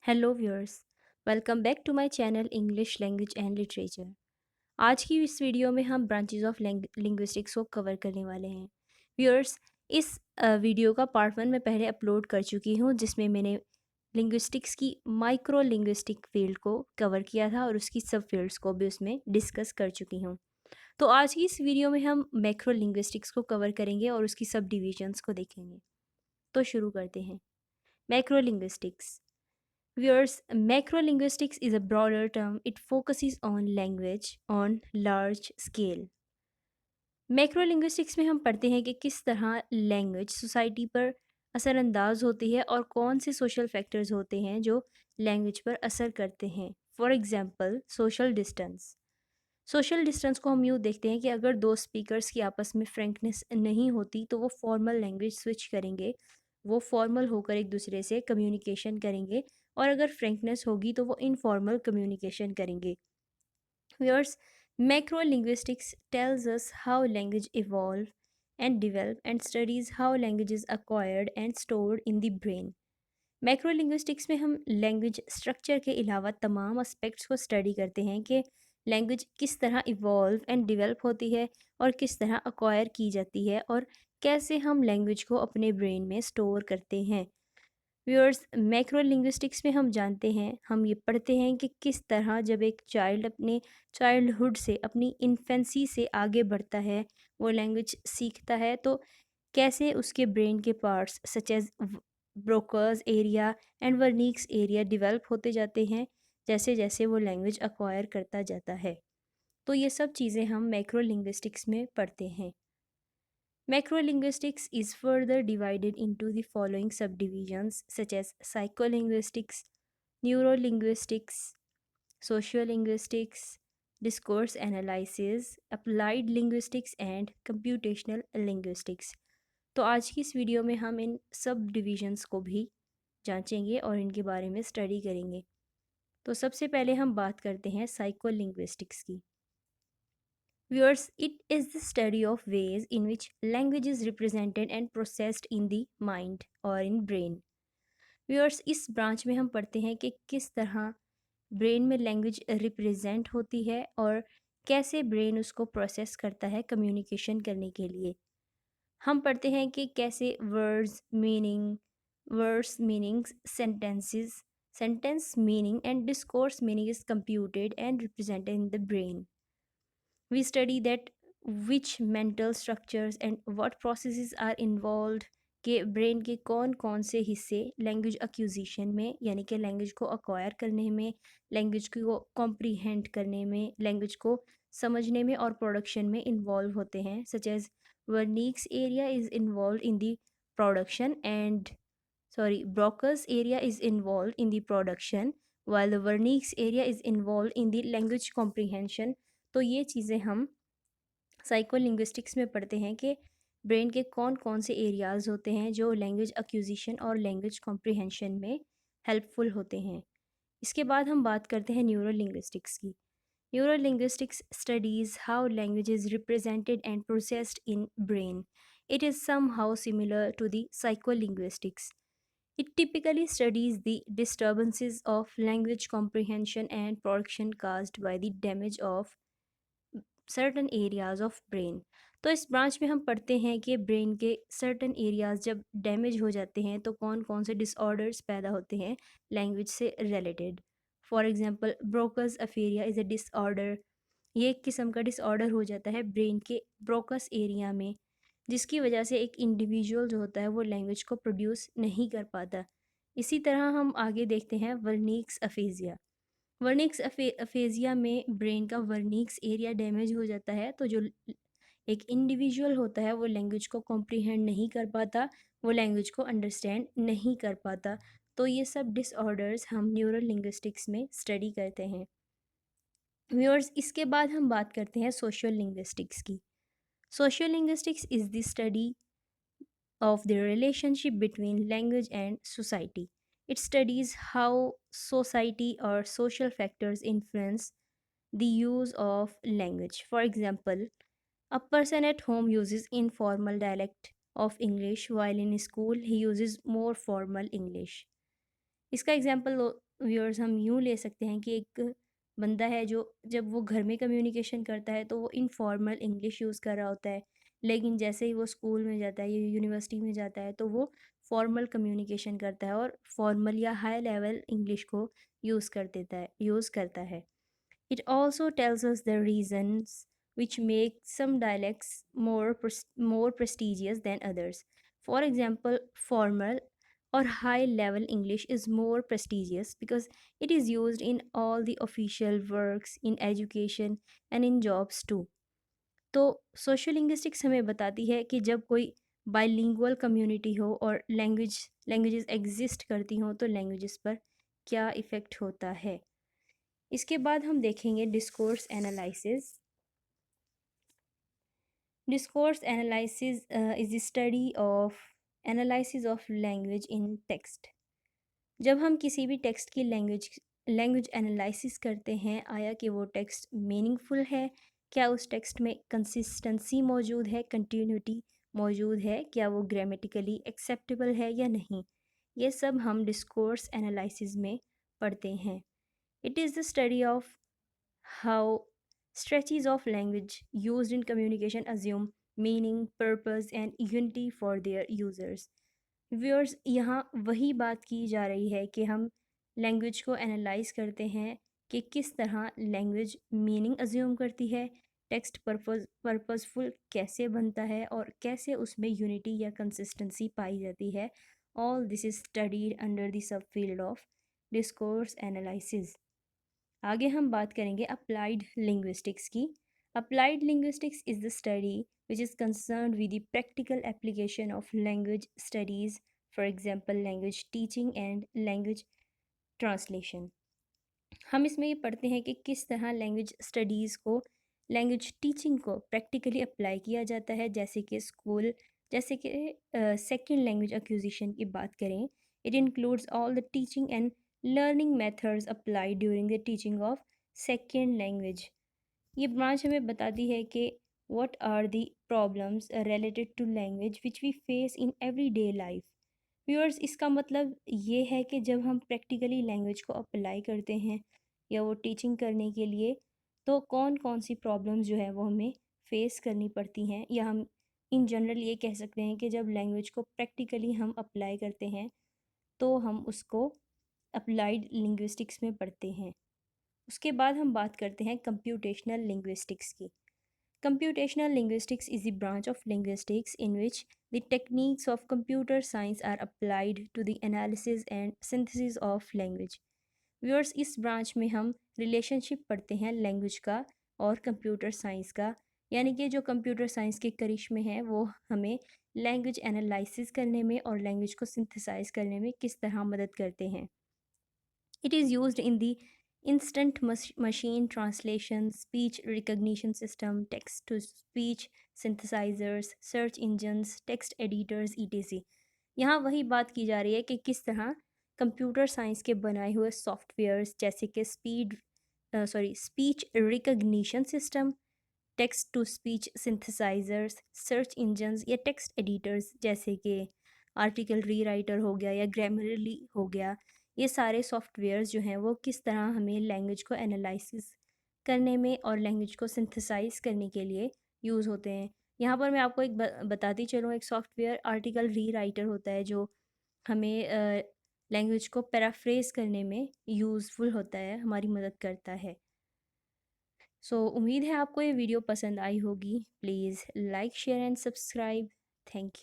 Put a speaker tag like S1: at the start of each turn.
S1: Hello viewers. Welcome back to my channel English language and literature. आज की इस video में हम ब्रांचेस ऑफ लिंग्विस्टिक्स को कवर करने वाले हैं। व्यूअर्स, इस वीडियो का पार्ट 1 मैं पहले अपलोड कर चुकी हूँ, जिसमें मैंने लिंग्विस्टिक्स की माइक्रो लिंग्विस्टिक फील्ड को कवर किया था और उसकी सब फील्ड्स को भी उसमें डिस्कस कर चुकी हूँ। तो आज की इस वीडियो में हम मैक्रो लिंग्विस्टिक्स को कवर करेंगे और उसकी सब डिविजन्स को देखेंगे। तो शुरू करते हैं। Macro linguistics. Whereas macrolinguistics is a broader term, it focuses on language on large scale. मैक्रोलिंग्विस्टिक्स में हम पढ़ते हैं कि किस तरह लैंग्वेज सोसाइटी पर असरअंदाज होती है और कौन से सोशल फैक्टर्स होते हैं जो लैंग्वेज पर असर करते हैं। फॉर एग्जांपल, सोशल डिस्टेंस को हम यूँ देखते हैं कि अगर दो स्पीकर्स की आपस में फ्रेंकनेस नहीं होती तो वो फॉर्मल लैंग्वेज स्विच करेंगे, वो फॉर्मल होकर एक दूसरे से कम्युनिकेशन करेंगे, और अगर फ्रेंकनेस होगी तो वो इनफॉर्मल कम्युनिकेशन करेंगे। Whereas macrolinguistics tells us how language evolve and develop and studies how language is acquired and stored in the brain. मैक्रोलिंग्विस्टिक्स में हम लैंग्वेज स्ट्रक्चर के अलावा तमाम एस्पेक्ट्स को स्टडी करते हैं कि लैंग्वेज किस तरह इवॉल्व एंड डेवलप होती है और किस तरह अक्वायर की जाती है और कैसे हम लैंग्वेज को अपने ब्रेन में स्टोर करते हैं। व्यूअर्स, मैक्रो लिंग्विस्टिक्स में हम जानते हैं, हम ये पढ़ते हैं कि किस तरह जब एक चाइल्ड अपने चाइल्डहुड से, अपनी इन्फेंसी से आगे बढ़ता है, वो लैंग्वेज सीखता है, तो कैसे उसके ब्रेन के parts such as Broca's area and Wernicke's area develop होते जाते हैं जैसे जैसे वो लैंग्वेज अक्वायर करता जाता है। तो ये सब चीज़ें हम मैक्रो लिंग्विस्टिक्स में पढ़ते हैं। Macrolinguistics is further divided into the following subdivisions such as psycholinguistics, neurolinguistics, sociolinguistics, discourse analysis, applied linguistics and computational linguistics। तो आज की इस वीडियो में हम इन सब डिविजन्स को भी जांचेंगे और इनके बारे में स्टडी करेंगे। तो सबसे पहले हम बात करते हैं साइकोलिंग्विस्टिक्स की। Viewers, it is the study of ways in which language is represented and processed in the mind or in brain. Viewers, इस ब्रांच में हम पढ़ते हैं कि किस तरह ब्रेन में लैंग्वेज रिप्रेजेंट होती है और कैसे ब्रेन उसको प्रोसेस करता है कम्युनिकेशन करने के लिए। हम पढ़ते हैं कि कैसे words meanings, sentence meaning and discourse meaning is computed and represented in the brain. We study that which mental structures and what processes are involved कि ब्रेन के कौन कौन से हिस्से लैंग्वेज एक्विजिशन में, यानी कि लैंग्वेज को अक्वायर करने में, लैंग्वेज को कॉम्प्रीहेंड करने में, लैंग्वेज को समझने में और प्रोडक्शन में इन्वॉल्व होते हैं। Such as Wernicke's area is involve in the production and Broca's area is involved in the production while the Wernicke's area is involved in the language comprehension। तो ये चीज़ें हम साइकोलिंग्विस्टिक्स में पढ़ते हैं कि ब्रेन के कौन कौन से एरियाज़ होते हैं जो लैंग्वेज एक्विजिशन और लैंग्वेज कॉम्प्रिहेंशन में हेल्पफुल होते हैं। इसके बाद हम बात करते हैं न्यूरो लिंग्विस्टिक्स की। Neuro linguistics studies how language is represented and processed in brain. It is somehow similar to the psycholinguistics. It typically studies the disturbances of language comprehension and production caused by the damage of certain areas of brain। तो इस branch में हम पढ़ते हैं कि brain के certain areas जब damage हो जाते हैं तो कौन कौन से डिसऑर्डर्स पैदा होते हैं लैंग्वेज से related. For example, Broca's aphasia is a disorder. ये एक किस्म का डिसऑर्डर हो जाता है ब्रेन के ब्रोकस एरिया में, जिसकी वजह से एक इंडिविजुअल जो होता है वो लैंग्वेज को प्रोड्यूस नहीं कर पाता। इसी तरह हम आगे देखते हैं वर्निक्स अफेजिया। अफेजिया में ब्रेन का वर्निक्स एरिया डैमेज हो जाता है, तो जो एक इंडिविजुअल होता है वो लैंग्वेज को कॉम्प्रीहेंड नहीं कर पाता, वो लैंग्वेज को अंडरस्टैंड नहीं कर पाता। तो ये सब डिसऑर्डर्स हम न्यूरो लिंग्विस्टिक्स में स्टडी करते हैं। व्यूअर्स, इसके बाद हम बात करते हैं सोशल लिंग्विस्टिक्स की। Social linguistics is the study of the relationship between language and society. It studies how society or social factors influence the use of language. For example, a person at home uses informal dialect of English while in school he uses more formal English. इसका example viewers हम यूँ ले सकते हैं कि एक बंदा है जो जब वो घर में कम्युनिकेशन करता है तो वो इनफॉर्मल इंग्लिश यूज़ कर रहा होता है, लेकिन जैसे ही वो स्कूल में जाता है या यूनिवर्सिटी में जाता है तो वो फॉर्मल कम्युनिकेशन करता है और फॉर्मल या हाई लेवल इंग्लिश को यूज़ करता है। It also tells us the reasons which make some dialects more prestigious than others. For example, formal or high level English is more prestigious because it is used in all the official works, in education, and in jobs too. तो social linguistics हमें बताती है कि जब कोई bilingual community हो और languages exist करती हों तो लैंग्वेजेस पर क्या इफ़ेक्ट होता है। इसके बाद हम देखेंगे discourse analysis. Discourse analysis is the study of analysis of language in text. जब हम किसी भी टेक्स्ट की लैंग्वेज लैंग्वेज एनालिसिस करते हैं, आया कि वो टेक्स्ट मीनिंगफुल है, क्या उस टेक्स्ट में कंसिस्टेंसी मौजूद है, कंटिन्यूटी मौजूद है, क्या वो ग्रामेटिकली एक्सेप्टेबल है या नहीं, ये सब हम डिस्कोर्स एनालिसिस में पढ़ते हैं। It is the study of how stretches of language used in communication assume meaning, purpose, and unity for their users. Viewers, यहाँ वही बात की जा रही है कि हम लैंग्वेज को एनालाइज करते हैं कि किस तरह लैंग्वेज मीनिंग अज्यूम करती है, टेक्स्ट पर्पसफुल कैसे बनता है और कैसे उसमें यूनिटी या कंसिस्टेंसी पाई जाती है। All this is studied under the sub field of discourse analysis. आगे हम बात करेंगे अप्लाइड लिंग्विस्टिक्स की। Applied linguistics is the study which is concern with the practical application of language studies, for example language teaching and language translation. हम इसमें ये पढ़ते हैं कि किस तरह लैंग्वेज स्टडीज़ को, लैंग्वेज टीचिंग को प्रैक्टिकली अप्लाई किया जाता है। जैसे कि सेकेंड लैंग्वेज एक्विजिशन की बात करें, it includes all the teaching and learning methods applied during the teaching of second language. ये ब्रांच हमें बताती है कि what are the problems related to language which we face in everyday life. Viewers, इसका मतलब ये है कि जब हम प्रैक्टिकली लैंग्वेज को अप्लाई करते हैं या वो टीचिंग करने के लिए, तो कौन कौन सी प्रॉब्लम्स जो है वो हमें फेस करनी पड़ती हैं, या हम इन जनरल ये कह सकते हैं कि जब लैंग्वेज को प्रैक्टिकली हम अप्लाई करते हैं तो हम उसको अप्लाइड लिंग्विस्टिक्स में पढ़ते हैं। उसके बाद हम बात करते हैं कंप्यूटेशनल लिंग्विस्टिक्स की। Computational linguistics is the branch of linguistics in which the techniques of computer science are applied to the analysis and synthesis of language. Viewers, इस ब्रांच में हम रिलेशनशिप पढ़ते हैं लैंग्वेज का और कंप्यूटर साइंस का, यानी कि जो कंप्यूटर साइंस के करिश्मे हैं वो हमें लैंग्वेज एनालिसिस करने में और लैंग्वेज को सिंथेसाइज करने में किस तरह मदद करते हैं। It is used in the instant machine translation, speech recognition system, text to speech synthesizers, search engines, text editors, etc. यहाँ वही बात की जा रही है कि किस तरह कंप्यूटर साइंस के बनाए हुए सॉफ्टवेयर्स जैसे कि speech recognition system, text to speech synthesisers, search engines या टेक्स्ट एडिटर्स जैसे कि आर्टिकल रीराइटर हो गया या ग्रामरली हो गया, ये सारे सॉफ्टवेयर्स जो हैं वो किस तरह हमें लैंग्वेज को एनालिसिस करने में और लैंग्वेज को सिंथेसाइज करने के लिए यूज़ होते हैं। यहाँ पर मैं आपको एक बताती चलूँ, एक सॉफ्टवेयर आर्टिकल रीराइटर होता है जो हमें लैंग्वेज को पैराफ्रेज करने में यूज़फुल होता है, हमारी मदद करता है। उम्मीद है आपको ये वीडियो पसंद आई होगी। Please like share and subscribe. Thank you.